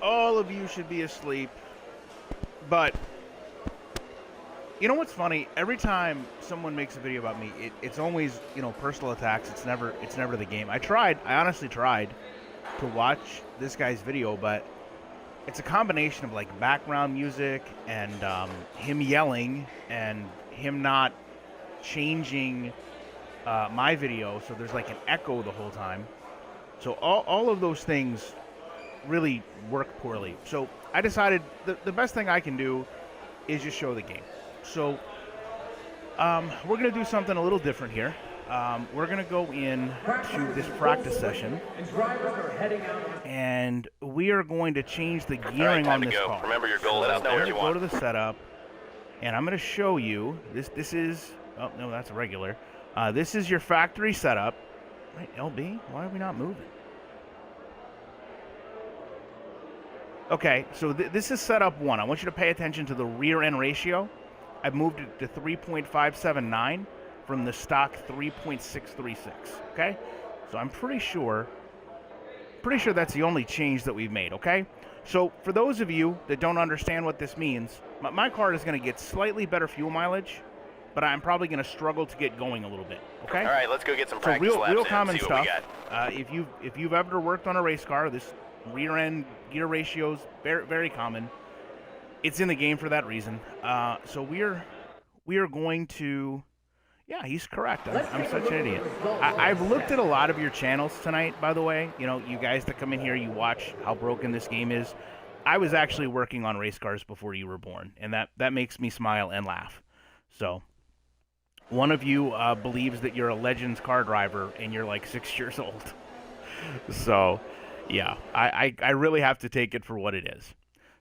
all of you should be asleep. But you know what's funny? Every time someone makes a video about me, it's always, personal attacks. It's never the game. I honestly tried to watch this guy's video, but it's a combination of like background music and him yelling and him not changing my video, so there's like an echo the whole time. So all of those things really work poorly. So I decided the best thing I can do is just show the game. So we're going to do something a little different here. We're going to go in to this practice session, and we are going to change the gearing on this car. Remember your goal. Let us know what you want. Go to the setup, and I'm going to show you. This is, oh, no, that's a regular. This is your factory setup. Wait, LB, why are we not moving? Okay, so this is setup 1. I want you to pay attention to the rear end ratio. I've moved it to 3.579 from the stock 3.636, okay? So I'm pretty sure that's the only change that we've made, okay? So for those of you that don't understand what this means, my car is going to get slightly better fuel mileage, but I'm probably going to struggle to get going a little bit, okay? All right, let's go get some practice laps real in common and see what stuff. we got. If you've ever worked on a race car, this rear end gear ratio is very, very common. It's in the game for that reason. So we are going to. Yeah, he's correct. I'm such an idiot. I've looked at a lot of your channels tonight, by the way. You guys that come in here, you watch how broken this game is. I was actually working on race cars before you were born, and that makes me smile and laugh. So, one of you believes that you're a Legends car driver, and you're like 6 years old. So, yeah, I really have to take it for what it is.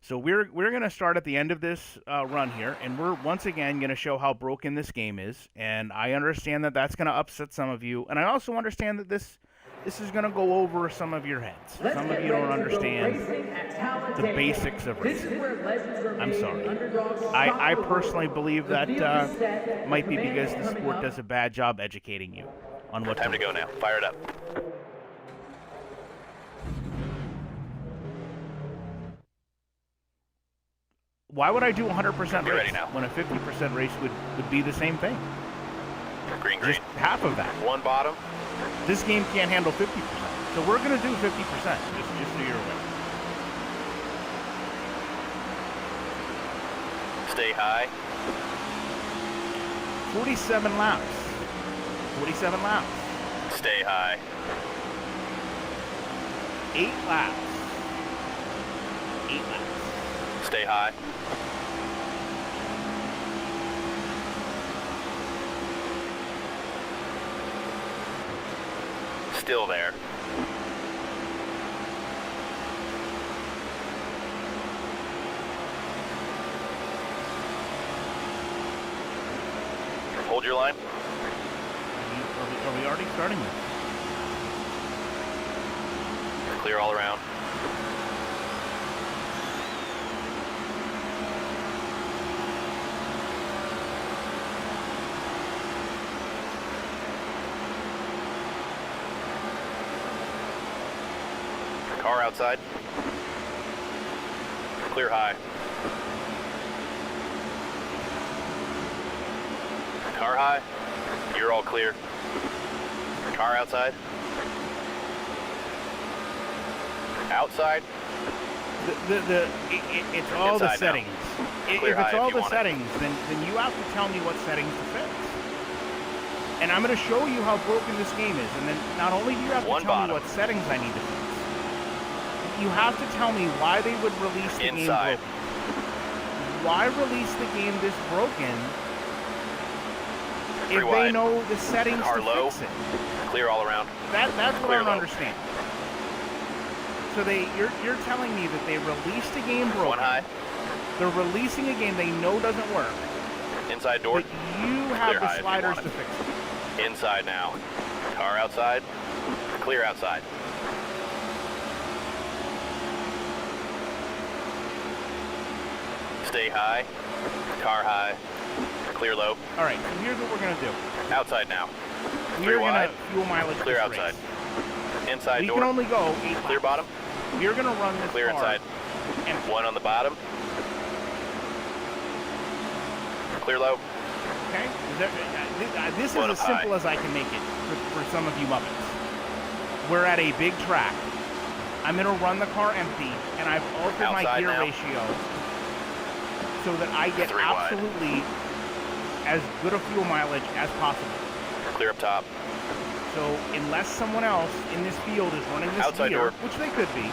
So we're going to start at the end of this run here, and we're once again going to show how broken this game is. And I understand that that's going to upset some of you, and I also understand that this is going to go over some of your heads. Some of you don't understand the basics of racing. I'm sorry. I personally believe that might be because the sport does a bad job educating you on what Time to go now. Fire it up. Why would I do 100% race ready now. when a 50% race would be the same thing? Green. Just half of that. One bottom. This game can't handle 50%. So we're going to do 50%, just so you're aware. Stay high. 47 laps. 47 laps. Stay high. 8 laps. 8 laps. Stay high. Still there. Hold your line. Are we already starting this? Clear all around. Car outside. Clear high. Car high. You're all clear. Car outside. Outside. It's all the settings. If it's all the settings, then you have to tell me what settings to fix. And I'm going to show you how broken this game is. And then not only do you have to tell me what settings I need to fix, you have to tell me why they would release the game broken. Why release the game this broken if they know the settings to fix it? Clear all around. That's what I don't understand. So you're telling me that they released a game broken. One high. They're releasing a game they know doesn't work. Inside door. But you have the sliders to fix it. Inside now. Car outside. Clear outside. Stay high. Car high. Clear low. All right, so here's what we're going to do. Outside now. We're going to fuel mileage Clear outside. Inside door. We can only go 8 Clear laps. bottom. We're going to run this Clear car inside. Empty. One on the bottom. Clear low. Okay? This is One as up simple high. as I can make it for some of you Muppets. We're at a big track. I'm going to run the car empty, and I've altered my Outside gear now. ratio so that I get 3 wide. absolutely as good a fuel mileage as possible. Clear up top. So unless someone else in this field is running this Outside gear, door. which they could be,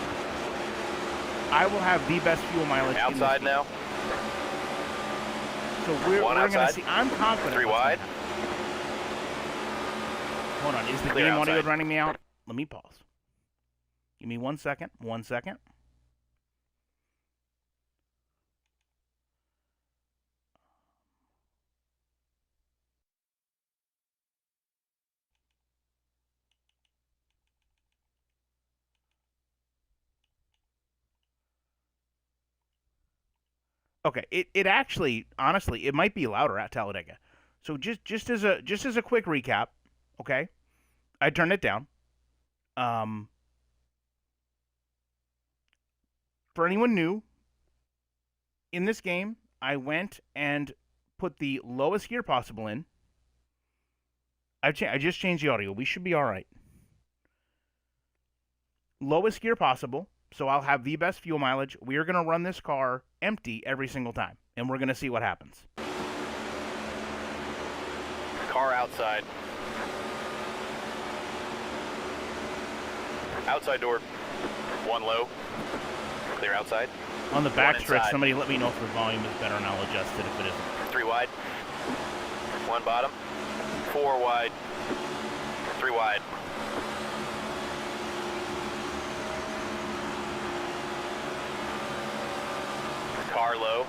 I will have the best fuel mileage in this Outside field. now. So we're One going to outside. see. I'm confident. 3 what's gonna wide. happen. Hold on. Is the Clear game audio outside. running me out? Let me pause. Give me 1 second. 1 second. Okay. It actually, honestly, it might be louder at Talladega. So just as a quick recap, okay? I turned it down. For anyone new, in this game, I went and put the lowest gear possible in. I just changed the audio. We should be all right. Lowest gear possible, so I'll have the best fuel mileage. We are going to run this car empty every single time, and we're going to see what happens. Car outside. Outside door. One low. Clear outside. On the One backstretch, inside. somebody let me know if the volume is better, and I'll adjust it if it isn't. 3 wide. One bottom. 4 wide. 3 wide. Car low.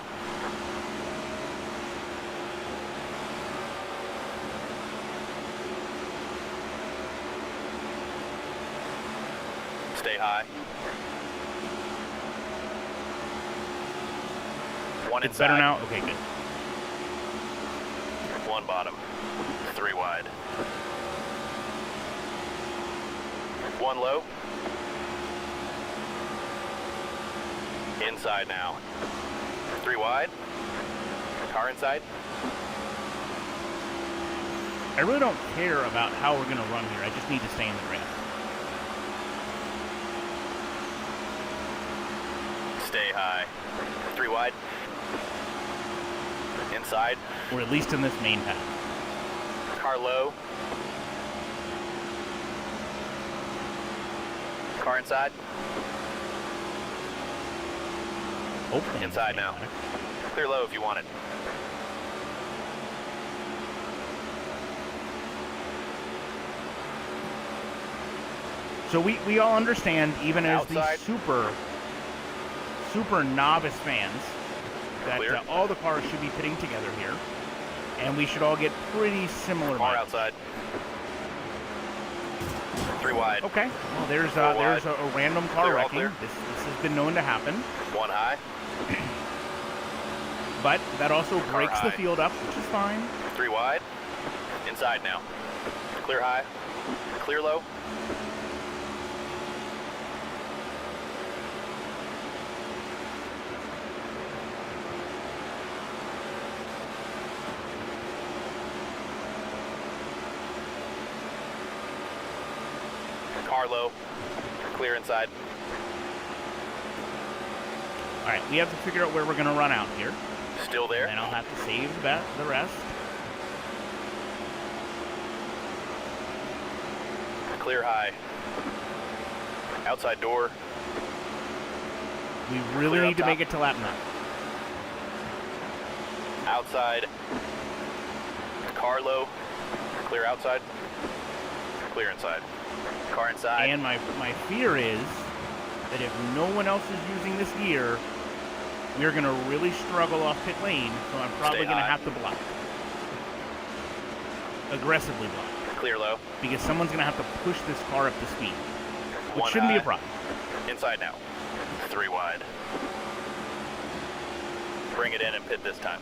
Stay high. One It's inside. better now? Okay, good. One bottom. 3 wide. One low. Inside now. 3 wide. Car inside. I really don't care about how we're going to run here. I just need to stay in the ramp. Stay high. 3 wide. Inside. Or at least in this main path. Car low. Car inside. Hopefully Inside now. Clear low if you want it. So we all understand, even as Outside. the super novice fans, that Clear. all the cars should be fitting together here, and we should all get pretty similar Car mileage. outside. 3 wide. Okay, well there's Four there's wide. a random car Clear, all wrecking. clear. This has been known to happen, 1 high. but that also breaks the high. field up, which is fine. 3 wide. Inside now. Clear high. Clear low. Car low. Clear inside. All right, we have to figure out where we're going to run out here, Still there. and I'll have to save the rest. Clear high. Outside door. We really Clear up need to top. make it to lap 9. Outside. Car low. Clear outside. Clear inside. Car inside. And my fear is that if no one else is using this gear, we're going to really struggle off pit lane, so I'm probably Stay going to high. have to block. Aggressively block. Clear low. Because someone's going to have to push this car up to speed, which 1 shouldn't be a high. problem. Inside now. 3 wide. Bring it in and pit this time.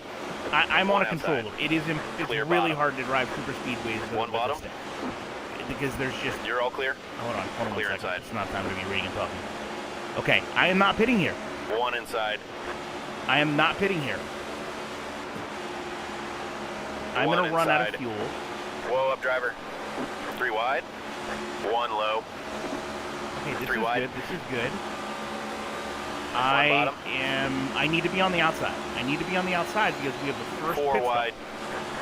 I'm on One a control outside. loop. It's Clear really bottom. hard to drive super speedways with One a bottom. stick. Because there's just... You're all clear. Hold on Clear 1 second. inside. It's not time to be reading and talking. Okay, I am not pitting here. One inside. I am not pitting here. I'm One going to run out of inside. fuel. Whoa, up driver. 3 wide. 1 low. Okay, this 3 is wide. good. This is good. Bottom. I need to be on the outside. I need to be on the outside because we have the first 4 pit stop. wide.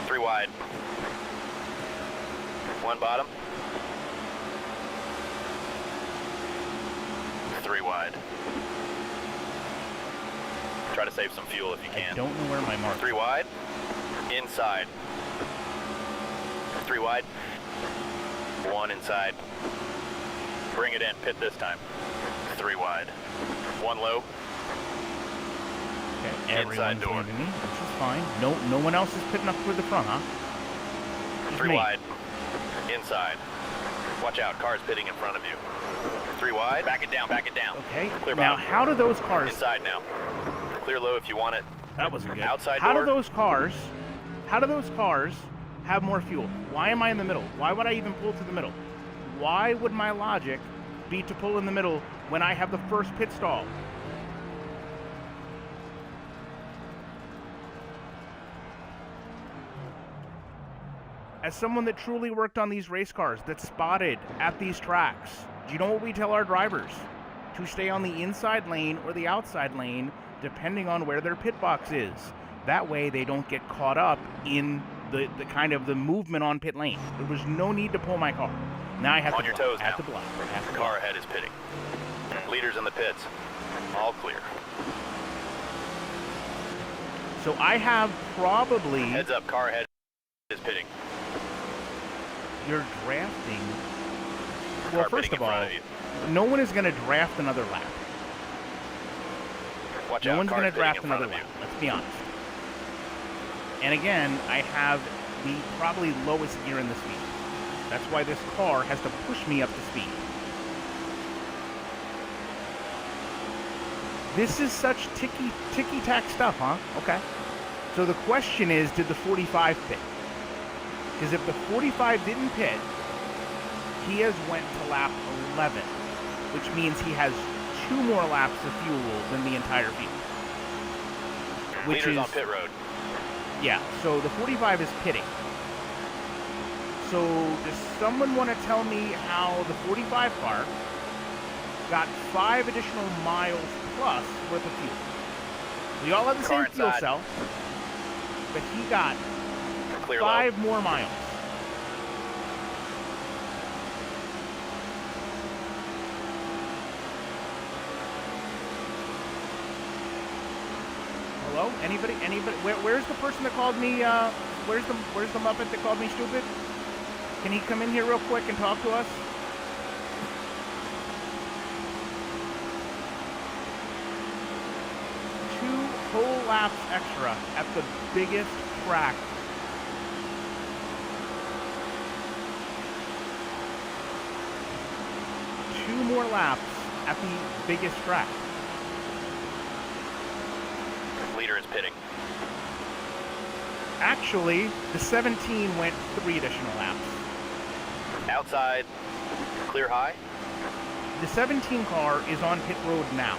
3 wide. 1 bottom. 3 wide. Try to save some fuel if you I can. don't know where my mark 3 wide. Inside. 3 wide. 1 inside. Bring it in. Pit this time. 3 wide. 1 low. Okay, Inside everyone's door. leaving me, which is fine. No one else is pitting up toward the front, huh? Just 3 me. wide. Inside. Watch out. Car's pitting in front of you. 3 wide. Back it down. Back it down. Okay. Clear Now, bottom. how do those cars? Inside now. Clear low if you want it. That wasn't good. Outside how door. do those cars? How do those cars have more fuel? Why am I in the middle? Why would I even pull to the middle? Why would my logic be to pull in the middle when I have the first pit stall? As someone that truly worked on these race cars, that spotted at these tracks, do you know what we tell our drivers? To stay on the inside lane or the outside lane, depending on where their pit box is. That way they don't get caught up in the kind of the movement on pit lane. There was no need to pull my car. Now I have On to your block. toes I have now. to block. I have to Car block. ahead is pitting. Leaders in the pits. All clear. So I have probably... Heads up. Car ahead is pitting. You're drafting... Car Well, first pitting of in all, front of you. no one is going to draft another lap. Watch No out. one's Car's going to pitting draft in front another of lap. you. Let's be honest. And again, I have the probably lowest gear in the speed. That's why this car has to push me up to speed. This is such ticky-tack stuff, huh? Okay. So the question is, did the 45 pit? Because if the 45 didn't pit, he has went to lap 11, which means he has 2 more laps of fuel than the entire field. Which Leaders is, on pit road. yeah, so the 45 is pitting. So does someone want to tell me how the 45 car got 5 additional miles plus worth of fuel? We all have the Car same fuel inside. cell, but he got Clear low. 5 more miles. Hello? Anybody? Where's the person that called me, where's the Muppet that called me stupid? Can he come in here real quick and talk to us? Two whole laps extra at the biggest track. Two more laps at the biggest track. Leader is pitting. Actually, the 17 went 3 additional laps. Outside. Clear high. The 17 car is on pit road now.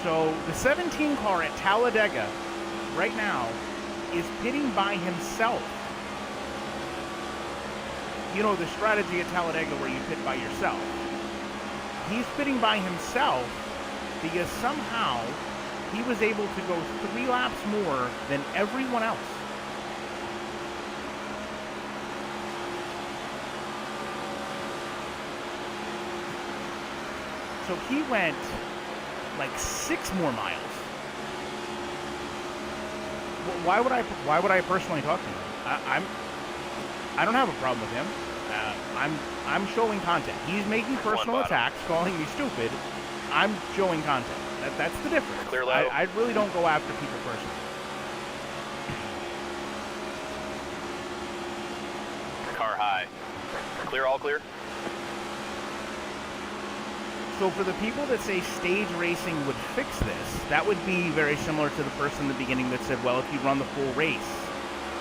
So the 17 car at Talladega right now is pitting by himself. You know the strategy at Talladega where you pit by yourself. He's pitting by himself because somehow he was able to go 3 laps more than everyone else. So he went like 6 more miles. Why would I personally talk to him? I don't have a problem with him. I'm showing content. He's making personal attacks, calling me stupid. I'm showing content. That's the difference. Clear low. I really don't go after people personally. Car high. Clear, all clear. So for the people that say stage racing would fix this, that would be very similar to the person in the beginning that said, well, if you run the full race,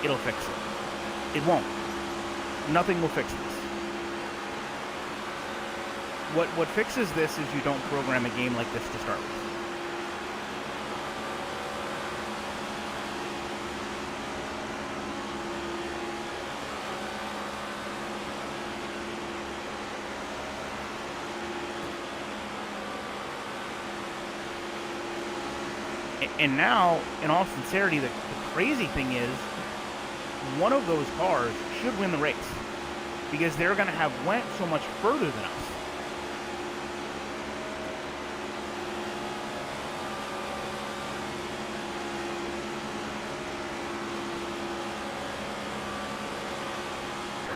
it'll fix it. It won't. Nothing will fix this. What fixes this is you don't program a game like this to start with. And now, in all sincerity, the crazy thing is, one of those cars should win the race because they're going to have went so much further than us.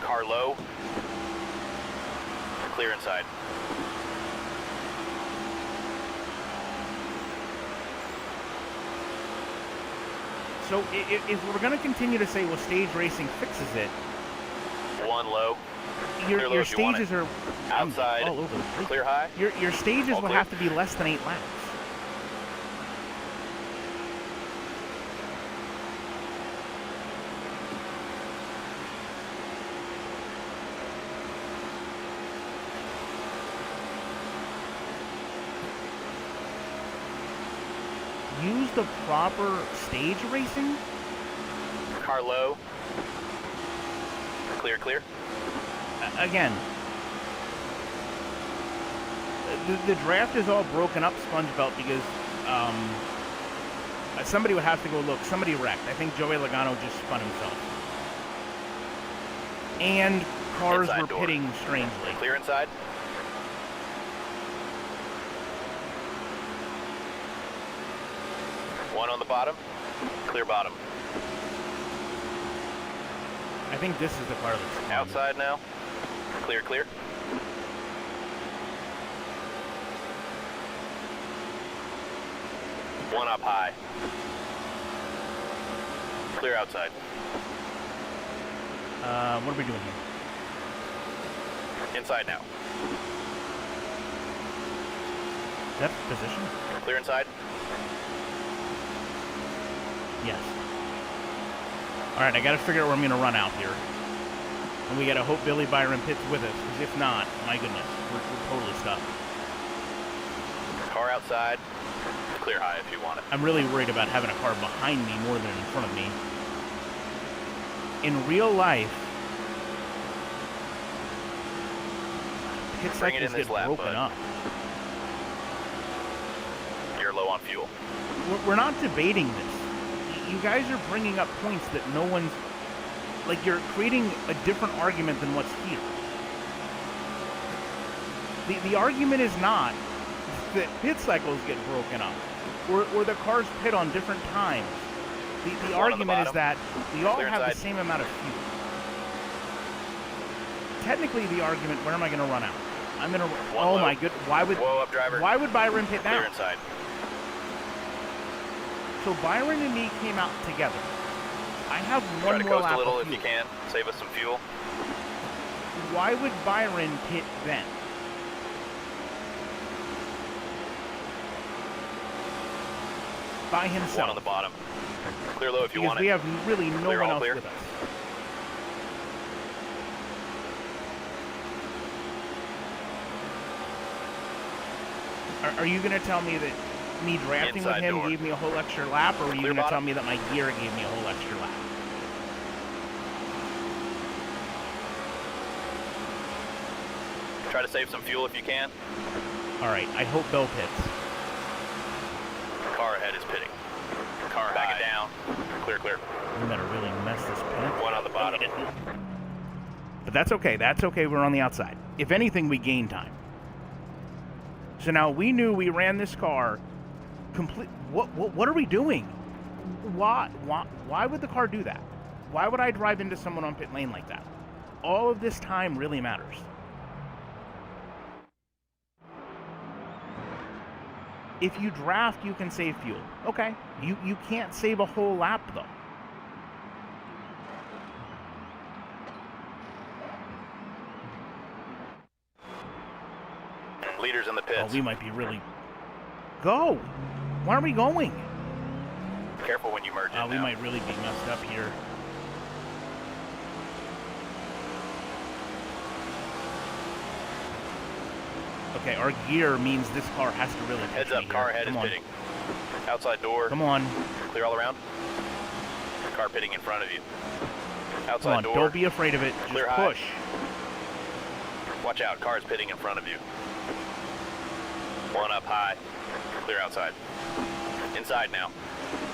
Car low. Clear inside. So if we're going to continue to say, well, stage racing fixes it, One low. your stages are outside. all over the place. Clear high. Your stages All will clear. have to be less than 8 laps. Use the proper stage racing. Car low. Clear, clear. Again, the draft is all broken up, Sponge Belt, because somebody would have to go look. Somebody wrecked. I think Joey Logano just spun himself. And cars Inside were door. pitting strangely. Clear inside. One on the bottom. Clear bottom. I think this is the car that's spun. Outside now. Clear, clear. One up high. Clear outside. What are we doing here? Inside now. Is that position? Clear inside. Yes. Alright, I gotta figure out where I'm gonna run out here. And we gotta hope Billy Byron pits with us, because if not, my goodness, we're totally stuck. Car outside. Clear high if you want it. I'm really worried about having a car behind me more than in front of me. In real life, pit Bring it in cycles this get lap, broken bud. up. You're low on fuel. We're not debating this. You guys are bringing up points that no one's... Like, you're creating a different argument than what's here. The argument is not that pit cycles get broken up, or the cars pit on different times. The argument is that we all Clear have inside. the same amount of fuel. Technically, the argument, where am I going to run out? I'm going to... Oh, low. my good... Why would driver. Byron pit now? Clear inside. So Byron and me came out together. I have Try one to more coast lap a little of if you fuel. can. Save us some fuel. Why would Byron pit then? By himself. One on the bottom. Clear low if you because want we it. have really no Clear, one all else clear. with us. Are you going to tell me that me drafting Inside with him door. gave me a whole extra lap, or are you Clear going to tell bottom. me that my gear gave me a whole extra lap? Try to save some fuel if you can. All right, I hope Bell pits. Car ahead is pitting. Car back it down. Clear, clear. We better really mess this pit. One on the bottom. But that's okay. That's okay. We're on the outside. If anything, we gain time. So now we knew we ran this car complete. What are we doing? Why would the car do that? Why would I drive into someone on pit lane like that? All of this time really matters. If you draft, you can save fuel. Okay. You can't save a whole lap though. Leaders in the pits. Oh, we might be really... Go! Why are we going? Careful when you merge in We now. might really be messed up here. Okay, our gear means this car has to really Heads push up, me car here. ahead is Come on. pitting. Outside door. Come on. Clear all around. Car pitting in front of you. Come Outside on. door. Don't be afraid of it. Just Clear high. push. Watch out, car's pitting in front of you. One up high. Clear outside. Inside now.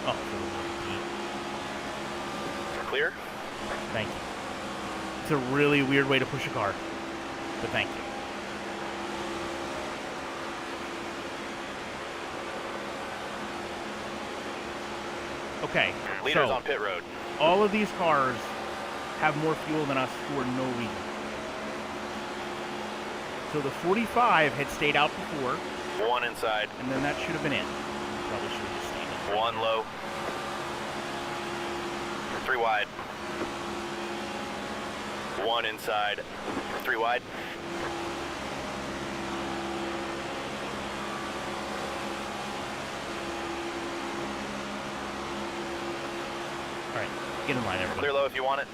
Oh, Clear. thank you. It's a really weird way to push a car, but thank you. Okay, Leaders so on pit road. all of these cars have more fuel than us for no reason. So the 45 had stayed out before, One inside. and then that should have been in. Probably should have just stayed in. One low. Three wide. One inside. Three wide. All right, get in line, everybody. Clear low if you want it.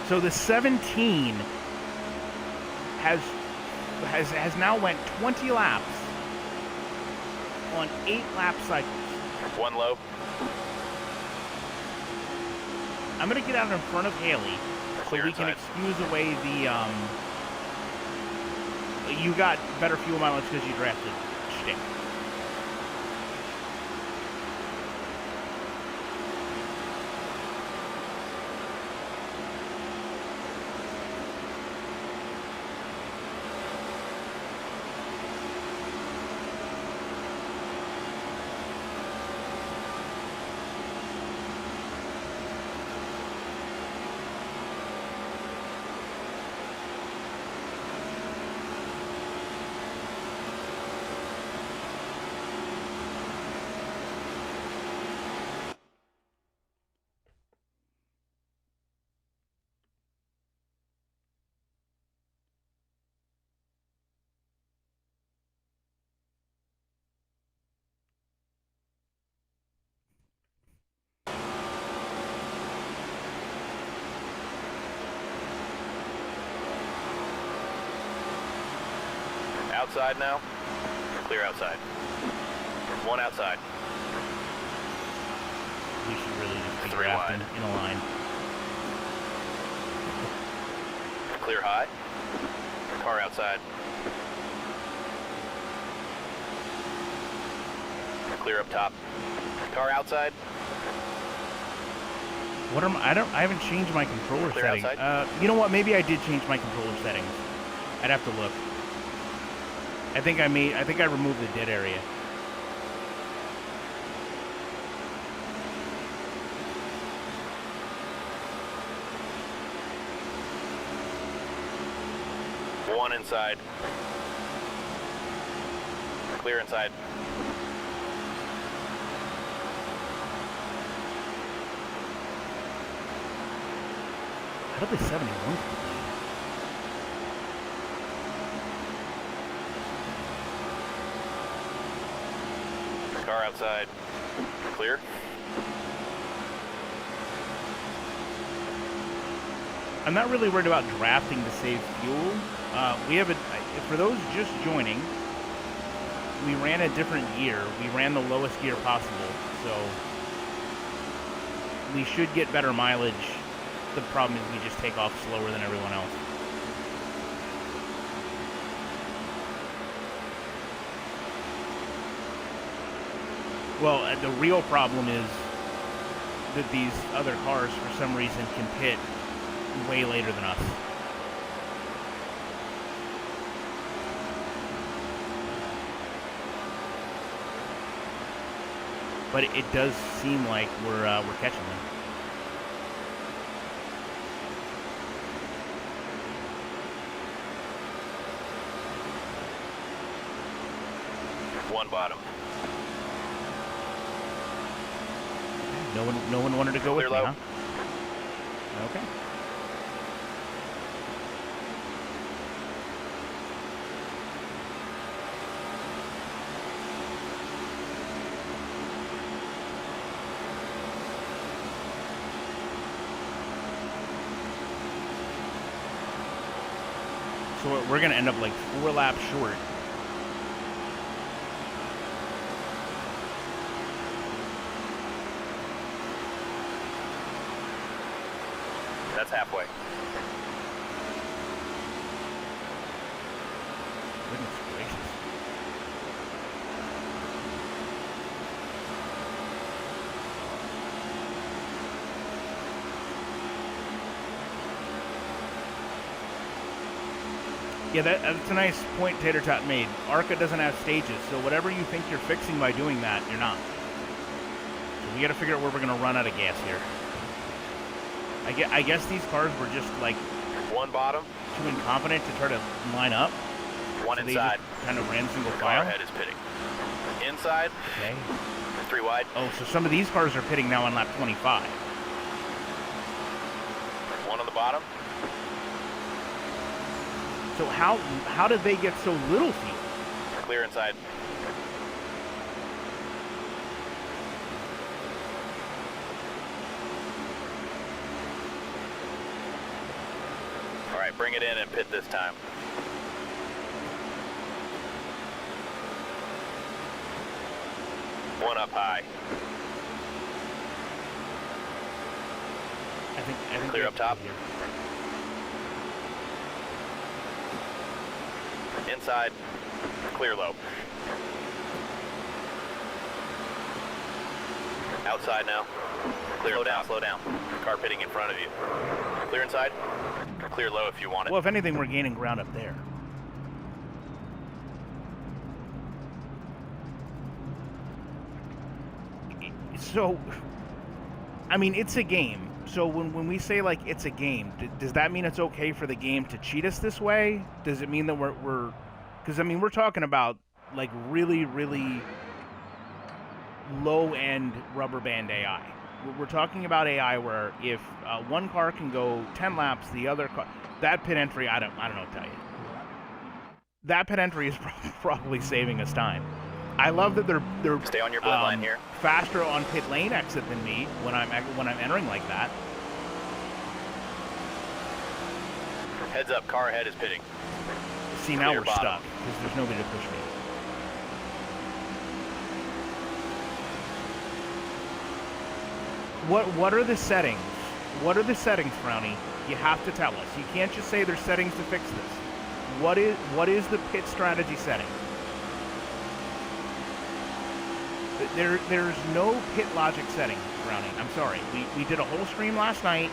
So the 17 has now went 20 laps on 8 lap cycles. One low. I'm gonna get out in front of Haley so Clear we can inside. excuse away the you got better fuel mileage because you drafted shtick. Outside now. Clear outside. One outside. We should really just be Three drafting wide. in a line. Clear high. Car outside. Clear up top. Car outside. What am I haven't changed my controller Clear setting. outside. You know what? Maybe I did change my controller settings. I'd have to look. I think I removed the dead area. One inside. Clear inside. How did the 71 complete? Car outside. Clear. I'm not really worried about drafting to save fuel. We have for those just joining, we ran a different gear. We ran the lowest gear possible, so we should get better mileage. The problem is we just take off slower than everyone else. Well, the real problem is that these other cars, for some reason, can pit way later than us. But it does seem like we're catching them. One bottom. No one wanted to go with Clear me, low. huh? Okay. So we're going to end up like 4 laps short. That's halfway. Goodness gracious. Yeah, that's a nice point Tater Tot made. ARCA doesn't have stages, so whatever you think you're fixing by doing that, you're not. So we got to figure out where we're going to run out of gas here. I guess these cars were just like One bottom. too incompetent to try to line up. One So they inside. just kind of ran single Car file. ahead is pitting. Inside. Okay. 3 wide. Oh, so some of these cars are pitting now on lap 25. One on the bottom. So how did they get so little fuel? Clear inside. All right, bring it in and pit this time. One up high. I think Clear we up have to top. go here. Inside. Clear low. Outside now. Clear slow down, slow down. Car pitting in front of you. Clear inside. Clear low if you want it. Well, if anything, we're gaining ground up there. So, I mean, it's a game. So when we say, like, it's a game, does that mean it's okay for the game to cheat us this way? Does it mean that we're... Because, I mean, we're talking about, like, really, really low-end rubber band AI. We're talking about AI where if one car can go 10 laps, the other car... That pit entry, I don't know what to tell you. That pit entry is probably saving us time. I love that they're Stay on your blue line here. faster on pit lane exit than me when I'm entering like that. Heads up, car ahead is pitting. See, now Clear we're bottom. stuck because there's nobody to push me. What are the settings? What are the settings, Brownie? You have to tell us. You can't just say there's settings to fix this. What is the pit strategy setting? There's no pit logic setting, Brownie. I'm sorry. We did a whole stream last night.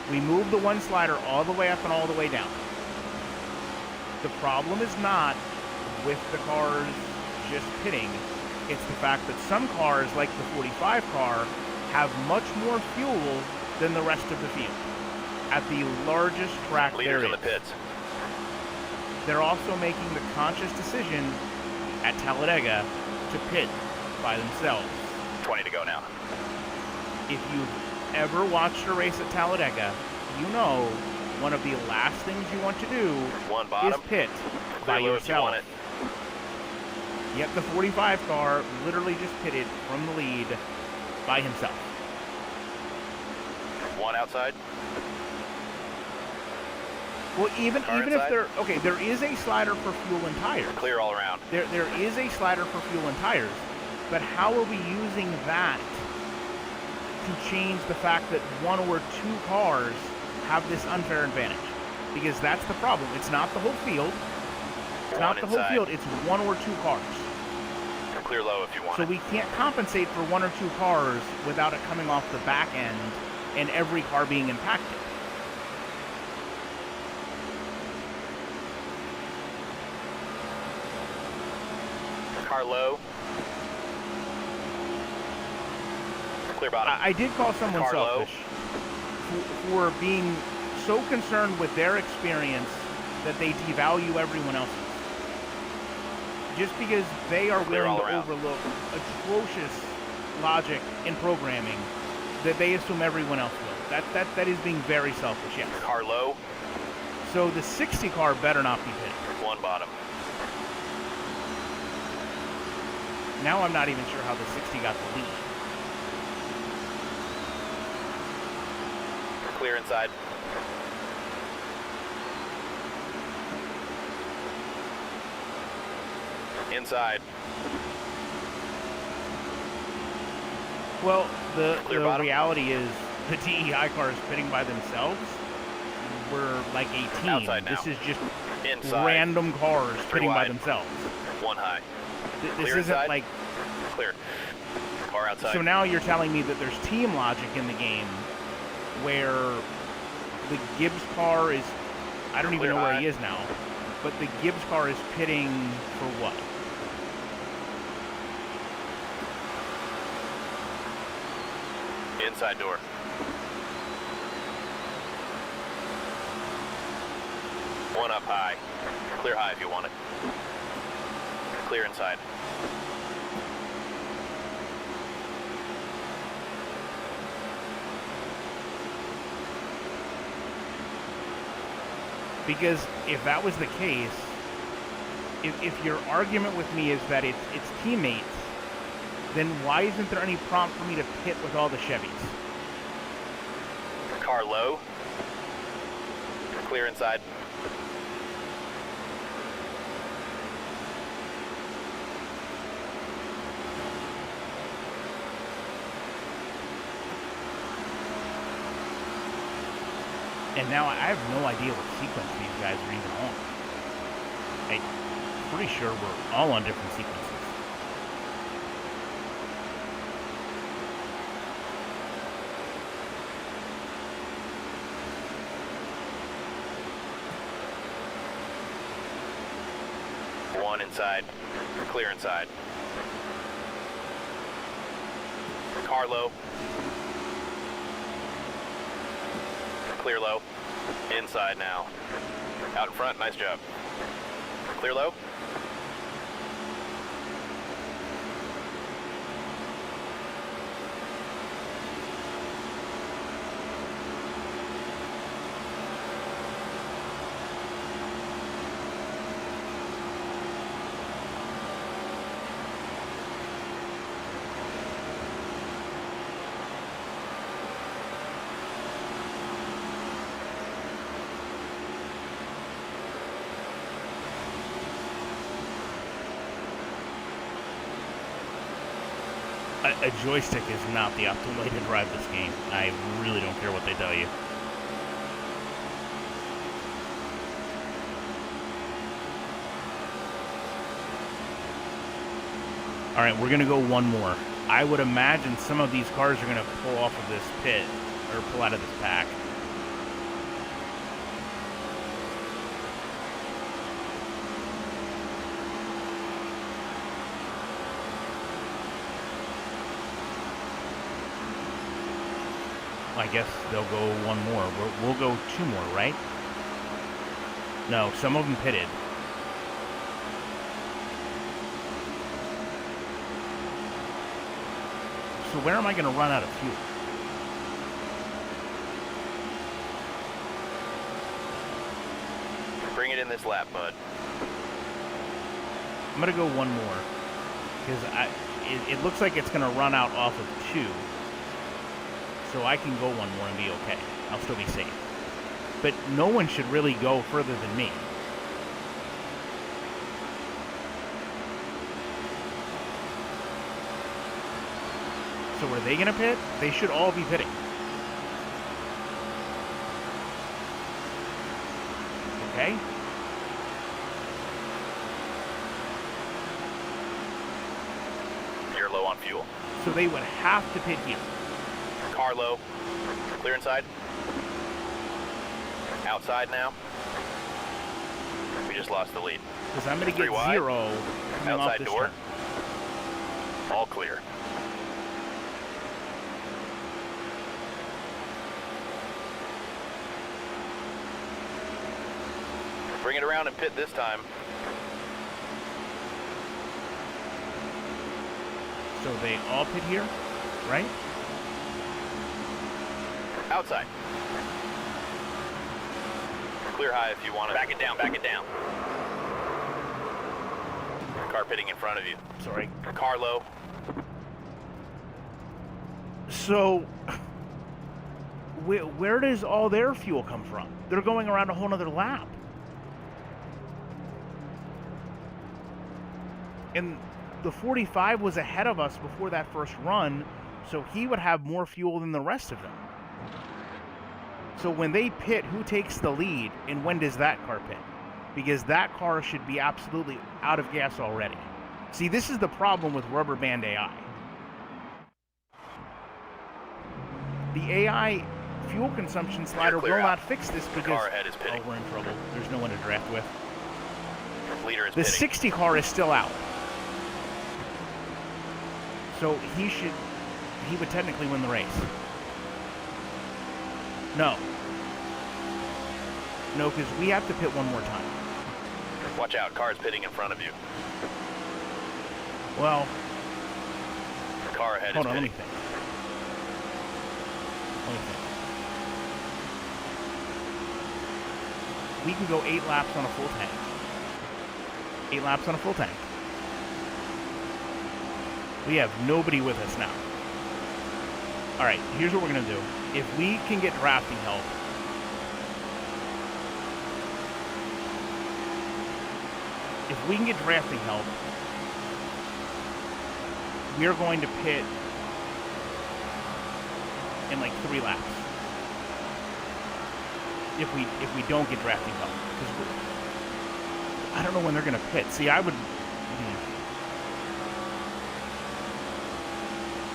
We moved the one slider all the way up and all the way down. The problem is not with the cars just pitting. It's the fact that some cars, like the 45 car, have much more fuel than the rest of the field at the largest track Leaders there in is. the pits. They're also making the conscious decision at Talladega to pit by themselves. 20 to go now. If you've ever watched a race at Talladega, you know one of the last things you want to do One bottom. is pit by Clear low if you want yourself. it. Yet the 45 car literally just pitted from the lead by himself. One outside. Well, even Car if inside? there is a slider for fuel and tires. Clear all around. There is a slider for fuel and tires, but how are we using that to change the fact that one or two cars have this unfair advantage? Because that's the problem. It's not the whole field. It's not the whole inside. field. It's one or two cars. Clear low if you want So it. we can't compensate for one or two cars without it coming off the back end and every car being impacted. Car low. Clear bottom. I did call someone Car low. selfish for being so concerned with their experience that they devalue everyone else's. Just because they are Clear willing all to around. overlook atrocious logic in programming, that they assume everyone else will. That is being very selfish, yes. Car low. So the 60 car better not be pitted. One bottom. Now I'm not even sure how the 60 got the lead. Clear inside. Inside. Well, the Clear bottom. reality is the DEI cars pitting by themselves were like a team. Outside now. This is just Inside. random cars Three pitting by wide. themselves. One high. This Clear isn't inside. like... Clear. Car outside. So now you're telling me that there's team logic in the game where the Gibbs car is... I don't even Clear know where high. he is now. But the Gibbs car is pitting for what? Inside door. One up high. Clear high if you want it. Clear inside. Because if that was the case, if your argument with me is that it's teammates, then why isn't there any prompt for me to pit with all the Chevys? Car low. Clear inside. And now I have no idea what sequence these guys are even on. I'm pretty sure we're all on different sequences. One inside. Clear inside. Car low. Clear low. Inside now. Out in front, nice job. Clear low. A joystick is not the optimal way to drive this game. I really don't care what they tell you. All right, we're going to go one more. I would imagine some of these cars are going to pull off of this pit, or pull out of this pack. I guess they'll go one more. We'll go two more, right? No, some of them pitted. So where am I going to run out of fuel? Bring it in this lap, bud. I'm going to go one more. Because it looks like it's going to run out off of two. So I can go one more and be okay. I'll still be safe. But no one should really go further than me. So are they going to pit? They should all be pitting. Okay. You're low on fuel. So they would have to pit here. Car low. Clear inside. Outside now. We just lost the lead. Because I'm going to Three get wide. zero coming off Outside this door. turn. All clear. Bring it around and pit this time. So they all pit here, right? Outside. Clear high if you want to. Back it down, back it down. Car pitting in front of you. Sorry. Car low. So, where does all their fuel come from? They're going around a whole nother lap. And the 45 was ahead of us before that first run, so he would have more fuel than the rest of them. So when they pit, who takes the lead, and when does that car pit? Because that car should be absolutely out of gas already. See, this is the problem with rubber band AI. The AI fuel consumption slider will not fix this because car ahead is pitting. we're in trouble. There's no one to draft with. Leader is The pitting. 60 car is still out. So he would technically win the race. No, because we have to pit one more time. Watch out, car's pitting in front of you. Well, Car ahead hold is on, let me pitting. think. We can go 8 laps on a full tank. 8 laps on a full tank. We have nobody with us now. All right, here's what we're going to do. If we can get drafting help, we are going to pit in like 3 laps. If we don't get drafting help, because I don't know when they're going to pit. See, I would.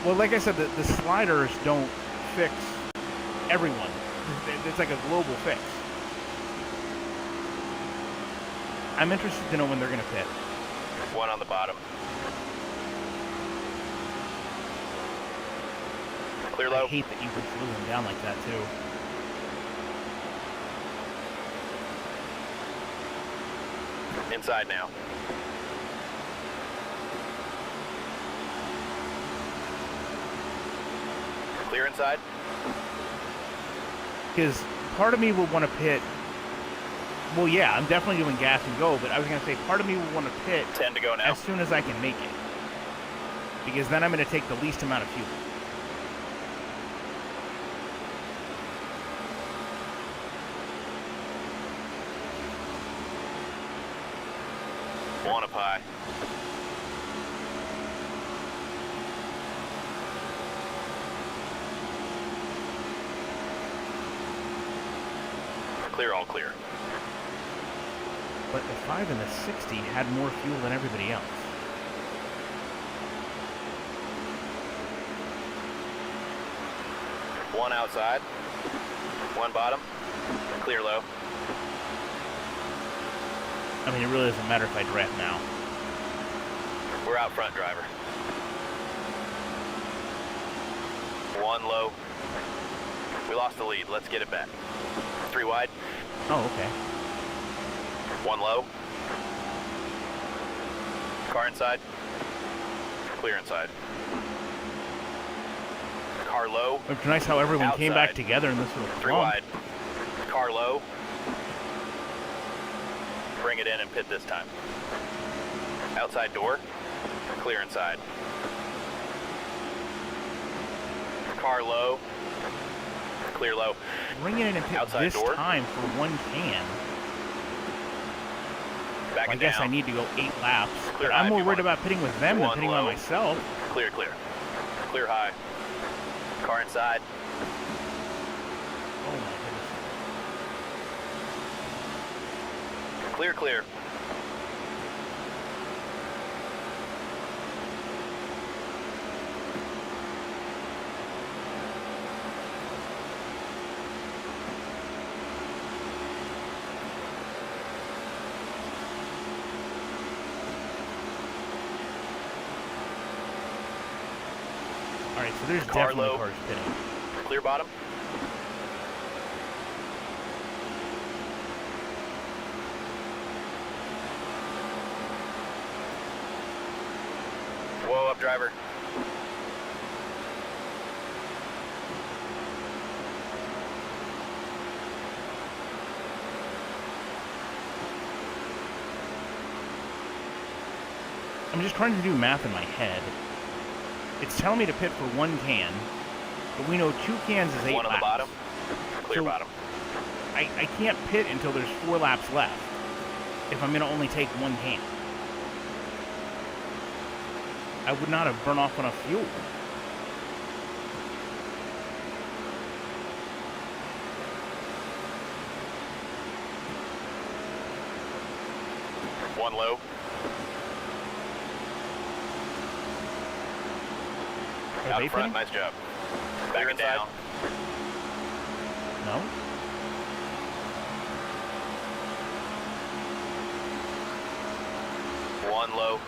Well, like I said, the sliders don't fix everyone. It's like a global fix. I'm interested to know when they're going to pit. One on the bottom. Clear low. I hate that you can slow them down like that, too. Inside now. Clear inside. Because part of me will want to pit. Well, yeah, I'm definitely doing gas and go, but I was going to say part of me will want to pit 10 to go now. as soon as I can make it. Because then I'm going to take the least amount of fuel. One up high. Clear, all clear. But the 5 and the 60 had more fuel than everybody else. One outside. One bottom. Clear low. I mean, it really doesn't matter if I draft now. We're out front, driver. One low. We lost the lead. Let's get it back. 3 wide. Oh, okay. One low. Car inside. Clear inside. Car low. It's nice how everyone came back Outside. together in this little 3 clump. wide. Car low. Bring it in and pit this time. Outside door. Clear inside. Car low. Clear low. Bring it in and pit Outside this door. time for 1 can. Back I and guess down. I need to go 8 laps. Clear But high I'm if more you worried want. about pitting with them than One pitting by low. myself. Clear, clear. Clear high. Car inside. Oh my goodness. Clear, clear. All right, so there's Car definitely low. cars pitting. Clear bottom. Whoa, up driver. I'm just trying to do math in my head. It's telling me to pit for 1 can, but we know 2 cans is 8 One on the laps. bottom. Clear So- bottom. I can't pit until there's 4 laps left if I'm going to only take 1 can. I would not have burned off enough fuel. One low. Are Out they in front, pitting? nice job. Clear Back it inside. down. No. One low.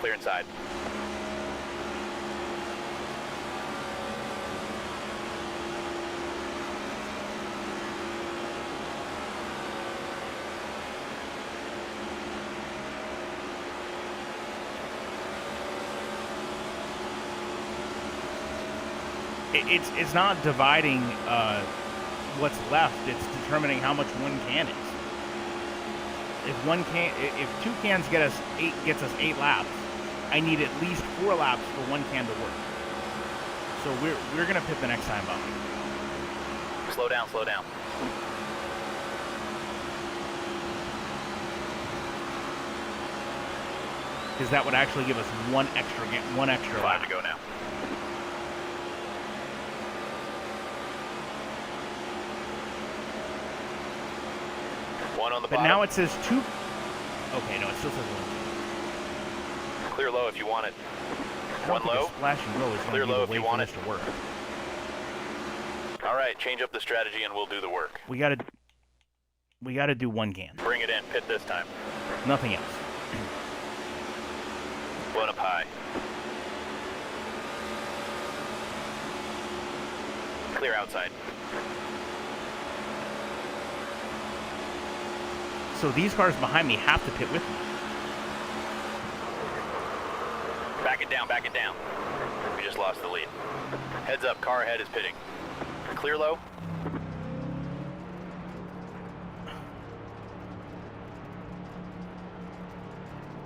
Clear inside. It's not dividing what's left. It's determining how much one can is. If 2 cans gets us 8 laps, I need at least 4 laps for 1 can to work. So we're gonna pit the next time up. Slow down, slow down. Because that would actually give us one extra 5 lap. to go now. One on the But bottom. now it says 2. Okay, no, it still says 1. Clear low if you want it. I don't One think low. a splash and go is going Clear to be low the if way you for want this it. to work. All right, change up the strategy and we'll do the work. We gotta do 1 can. Bring it in, pit this time. Nothing else. One up high. Clear outside. So these cars behind me have to pit with me. Back it down, back it down. We just lost the lead. Heads up, car ahead is pitting. Clear low.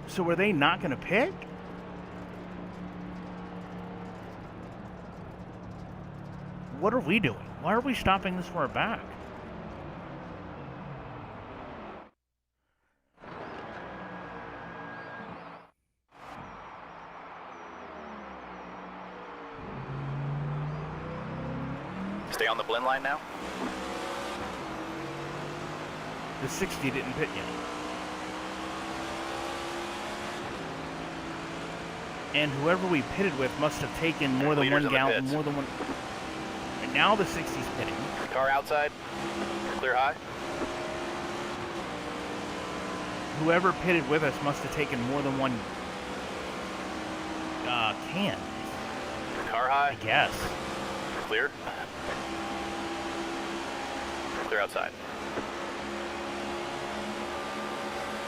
So are they not going to pit? What are we doing? Why are we stopping this far back? Stay on the blend line now. The 60 didn't pit yet. And whoever we pitted with must have taken more than Leaders 1 in the gallon, pits. more than 1. And now the 60's pitting. Car outside. Clear high. Whoever pitted with us must have taken more than 1 can, Car I high. guess. Clear. Clear outside.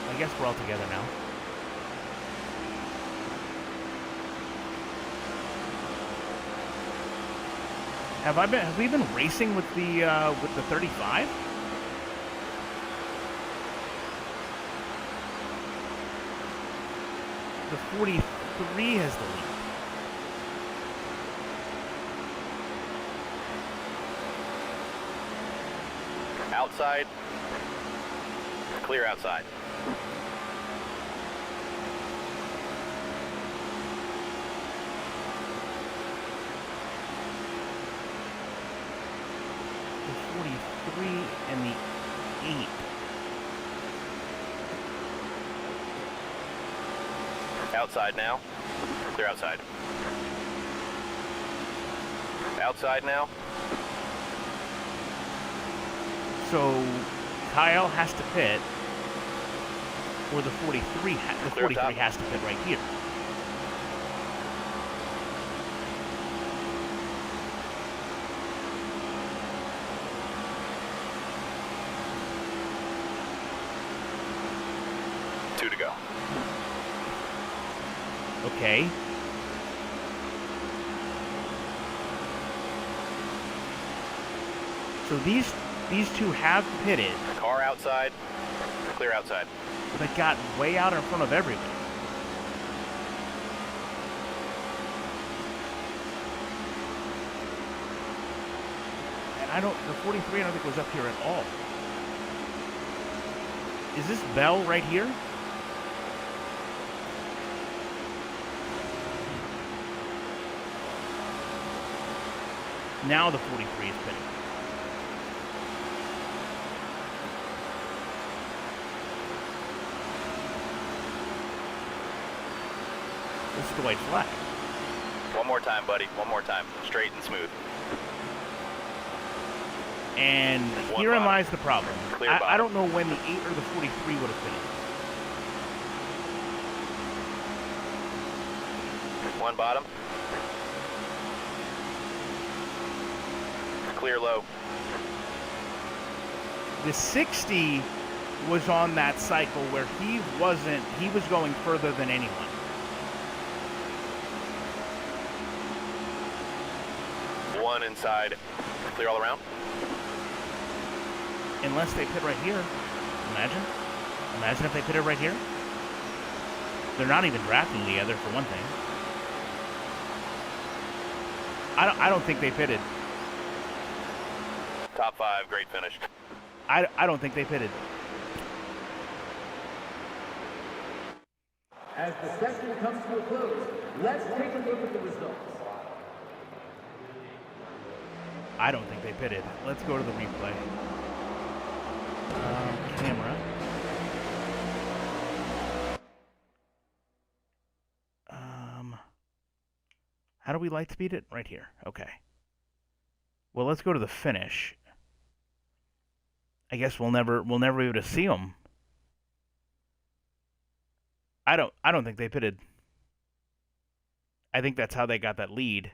I guess we're all together now. Have we been racing with the 35? The 43 has the lead. Outside. Clear outside. The 43 and the 8. Outside now. Clear outside. Outside now. So Kyle has to pit, or the 43 Clear top. has to pit right here. Two to go. Okay. So these two have pitted, Car outside. Clear outside. but got way out in front of everybody. And the 43 I don't think was up here at all. Is this Bell right here? Now the 43 is pitting. This is the white flag. One more time, buddy. One more time. Straight and smooth. And One herein bottom. lies the problem. Clear I bottom. don't know when the 8 or the 43 would have pitted. One bottom. Clear low. The 60 was on that cycle where he was going further than anyone. One inside. Clear all around. Unless they pit right here. Imagine. Imagine if they pitted right here. They're not even drafting together, for one thing. I don't think they pitted. Top 5. Great finish. I don't think they pitted. As the session comes to a close, let's take a look at the results. I don't think they pitted. Let's go to the replay. Camera. How do we light speed it? Right here. Okay. Well, let's go to the finish. I guess we'll never be able to see them. I don't think they pitted. I think that's how they got that lead.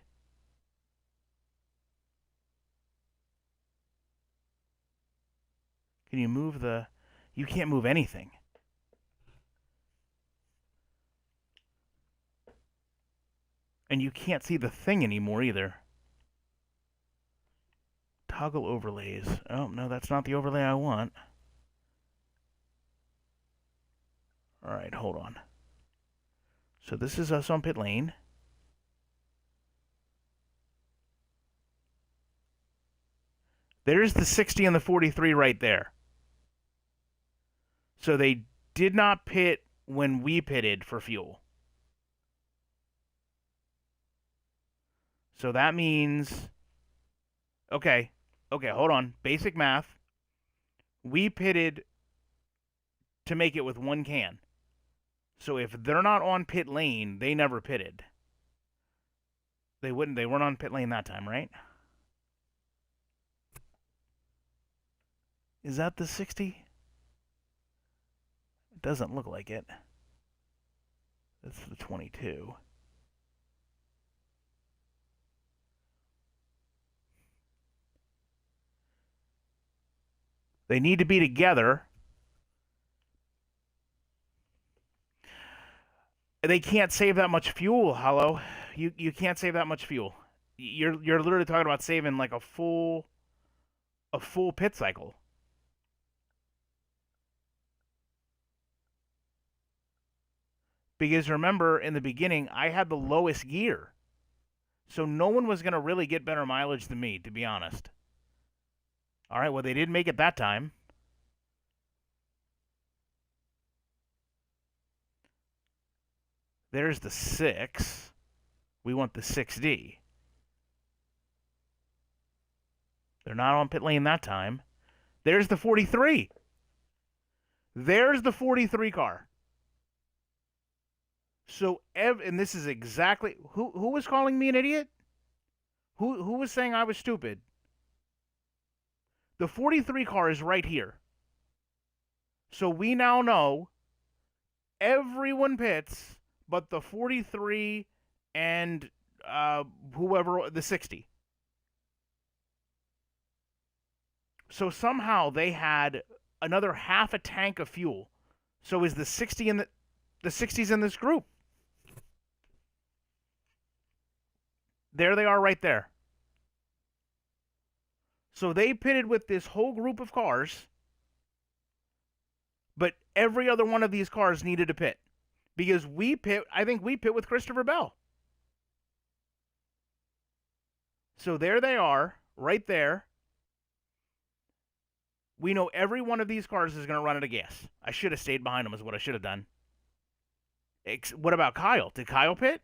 Can you move the... You can't move anything. And you can't see the thing anymore either. Toggle overlays. Oh, no, that's not the overlay I want. Alright, hold on. So this is us on pit lane. There's the 60 and the 43 right there. So they did not pit when we pitted for fuel. So that means... Okay, hold on. Basic math. We pitted to make it with one can. So if they're not on pit lane, they never pitted. They weren't on pit lane that time, right? Is that the 60? It doesn't look like it. That's the 22. They need to be together. They can't save that much fuel, Hollow. You can't save that much fuel. You're literally talking about saving like a full pit cycle. Because remember, in the beginning, I had the lowest gear. So no one was going to really get better mileage than me, to be honest. All right, well, they didn't make it that time. There's the 6. We want the 6D. They're not on pit lane that time. There's the 43. There's the 43 car. So, and this is exactly... Who was calling me an idiot? Who was saying I was stupid? The 43 car is right here. So we now know everyone pits but the 43 and whoever, the 60. So somehow they had another half a tank of fuel. So is the 60 in the 60's in this group? There they are right there. So they pitted with this whole group of cars, but every other one of these cars needed to pit. Because I think we pit with Christopher Bell. So there they are, right there. We know every one of these cars is going to run out of gas. I should have stayed behind them is what I should have done. What about Kyle? Did Kyle pit?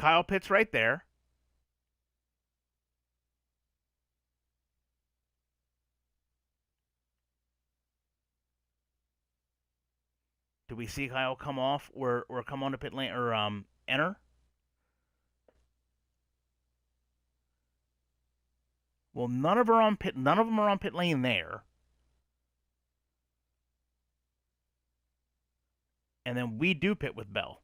Kyle pits right there. Do we see Kyle come off or come onto pit lane or enter? Well, none of them are on pit lane there. And then we do pit with Bell.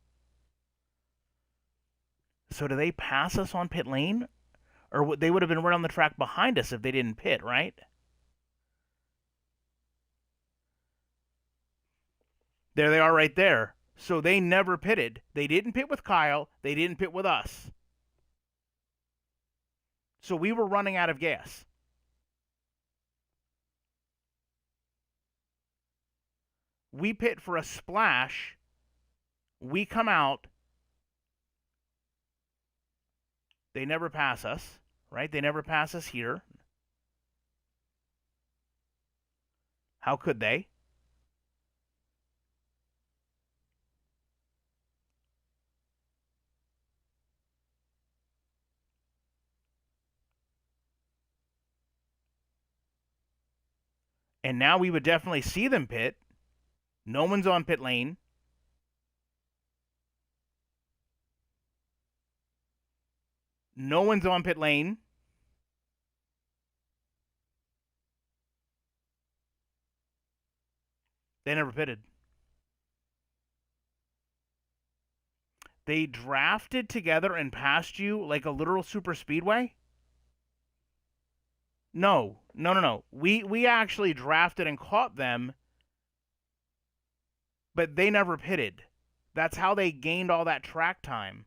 So do they pass us on pit lane? Or they would have been right on the track behind us if they didn't pit, right? There they are right there. So they never pitted. They didn't pit with Kyle. They didn't pit with us. So we were running out of gas. We pit for a splash. We come out. They never pass us, right? They never pass us here. How could they? And now we would definitely see them pit. No one's on pit lane. No one's on pit lane. They never pitted. They drafted together and passed you like a literal super speedway? No. We actually drafted and caught them, but they never pitted. That's how they gained all that track time.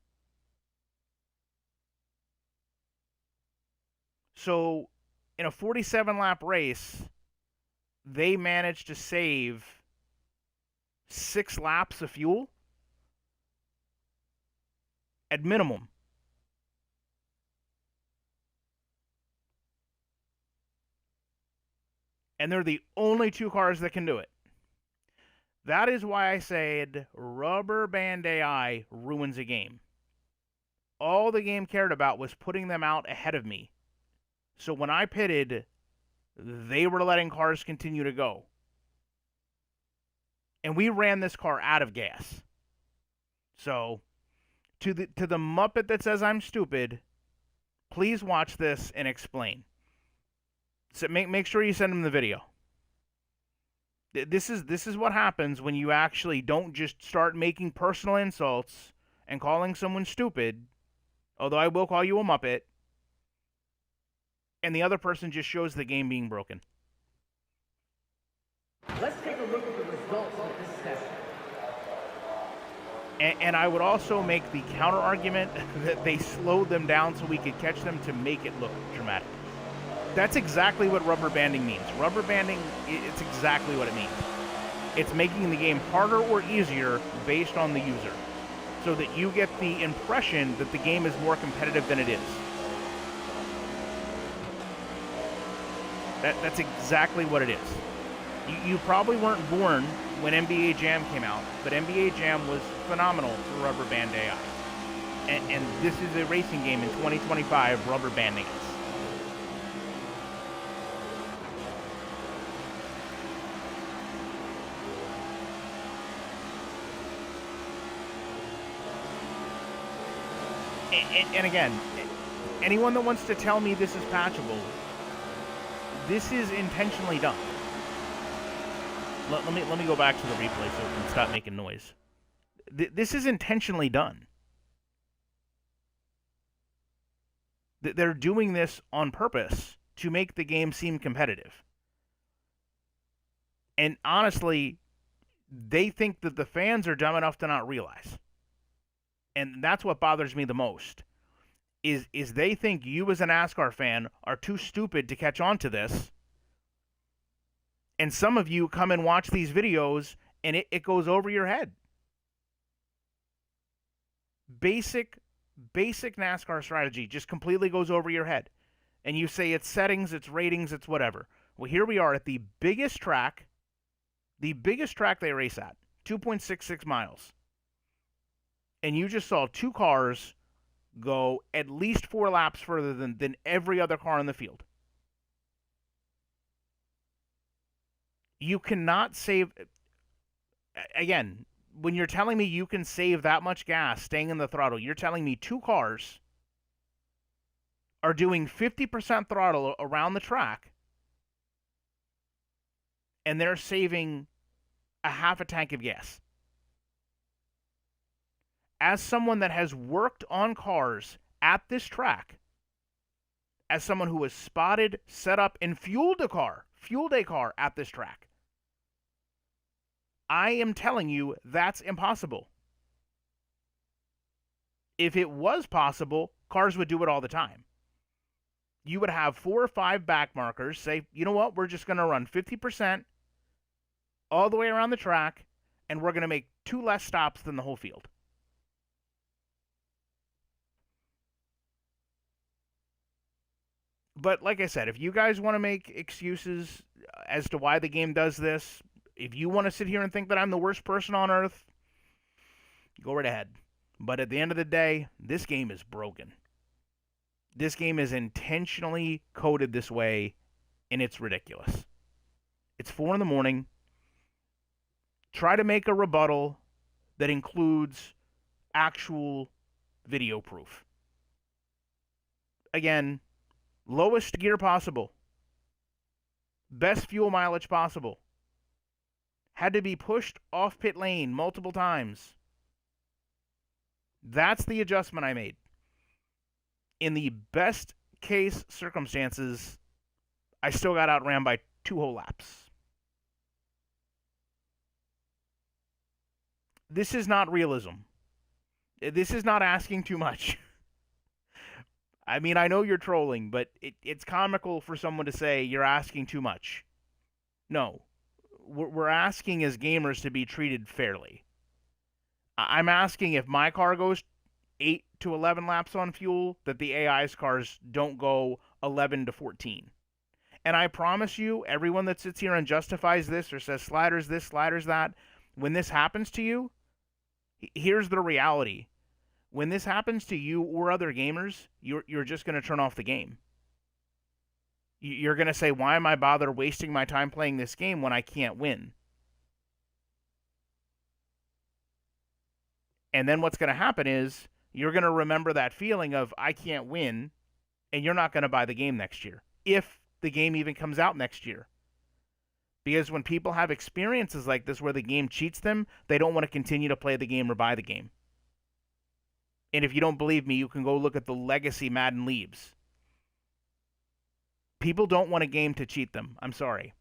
So, in a 47-lap race, they managed to save 6 laps of fuel at minimum. And they're the only 2 cars that can do it. That is why I said rubber band AI ruins a game. All the game cared about was putting them out ahead of me. So when I pitted, they were letting cars continue to go. And we ran this car out of gas. So, to the Muppet that says I'm stupid, please watch this and explain. So make sure you send him the video. This is what happens when you actually don't just start making personal insults and calling someone stupid, although I will call you a Muppet, and the other person just shows the game being broken. Let's take a look at the results of this session. And I would also make the counter argument that they slowed them down so we could catch them to make it look dramatic. That's exactly what rubber banding means. Rubber banding, it's exactly what it means. It's making the game harder or easier based on the user, so that you get the impression that the game is more competitive than it is. That's exactly what it is. You probably weren't born when NBA Jam came out, but NBA Jam was phenomenal for rubber band AI. And this is a racing game in 2025, rubber banding it. And again, anyone that wants to tell me this is patchable, this is intentionally done. Let me go back to the replay so it can stop making noise. This is intentionally done. They're doing this on purpose to make the game seem competitive. And honestly, they think that the fans are dumb enough to not realize. And that's what bothers me the most, is they think you as a NASCAR fan are too stupid to catch on to this. And some of you come and watch these videos, and it goes over your head. Basic NASCAR strategy just completely goes over your head. And you say it's settings, it's ratings, it's whatever. Well, here we are at the biggest track they race at, 2.66 miles. And you just saw 2 cars go at least 4 laps further than every other car in the field. You cannot save. Again, when you're telling me you can save that much gas staying in the throttle, you're telling me 2 cars are doing 50% throttle around the track, and they're saving a half a tank of gas. As someone that has worked on cars at this track, as someone who has spotted, set up, and fueled a car at this track, I am telling you that's impossible. If it was possible, cars would do it all the time. You would have 4 or 5 back markers say, you know what, we're just going to run 50% all the way around the track, and we're going to make 2 less stops than the whole field. But like I said, if you guys want to make excuses as to why the game does this, if you want to sit here and think that I'm the worst person on earth, go right ahead. But at the end of the day, this game is broken. This game is intentionally coded this way, and it's ridiculous. It's 4 in the morning. Try to make a rebuttal that includes actual video proof. Again, lowest gear possible. Best fuel mileage possible. Had to be pushed off pit lane multiple times. That's the adjustment I made. In the best case circumstances, I still got outran by 2 whole laps. This is not realism. This is not asking too much. I mean, I know you're trolling, but it's comical for someone to say you're asking too much. No. We're asking as gamers to be treated fairly. I'm asking if my car goes 8 to 11 laps on fuel, that the AI's cars don't go 11 to 14. And I promise you, everyone that sits here and justifies this or says sliders this, sliders that, when this happens to you, here's the reality. When this happens to you or other gamers, you're just going to turn off the game. You're going to say, why am I bother wasting my time playing this game when I can't win? And then what's going to happen is you're going to remember that feeling of I can't win, and you're not going to buy the game next year, if the game even comes out next year. Because when people have experiences like this where the game cheats them, they don't want to continue to play the game or buy the game. And if you don't believe me, you can go look at the legacy Madden leaves. People don't want a game to cheat them. I'm sorry.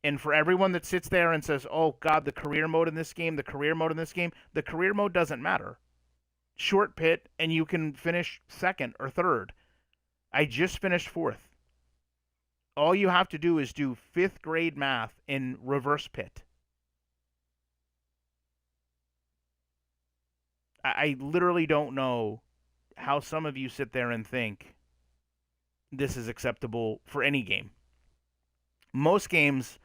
And for everyone that sits there and says, oh, God, the career mode in this game, the career mode doesn't matter. Short pit, and you can finish 2nd or 3rd. I just finished 4th. All you have to do is do 5th grade math in reverse pit. I literally don't know how some of you sit there and think this is acceptable for any game. Most games,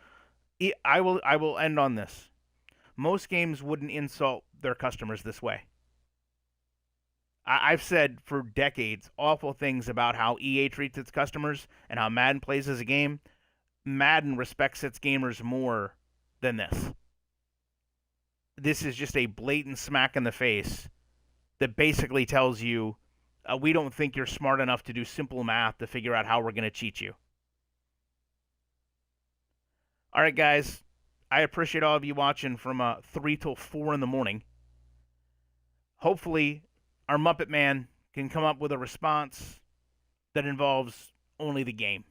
I will end on this. Most games wouldn't insult their customers this way. I've said for decades awful things about how EA treats its customers and how Madden plays as a game. Madden respects its gamers more than this. This is just a blatant smack in the face that basically tells you, we don't think you're smart enough to do simple math to figure out how we're going to cheat you. All right, guys. I appreciate all of you watching from 3 till 4 in the morning. Hopefully, our Muppet Man can come up with a response that involves only the game.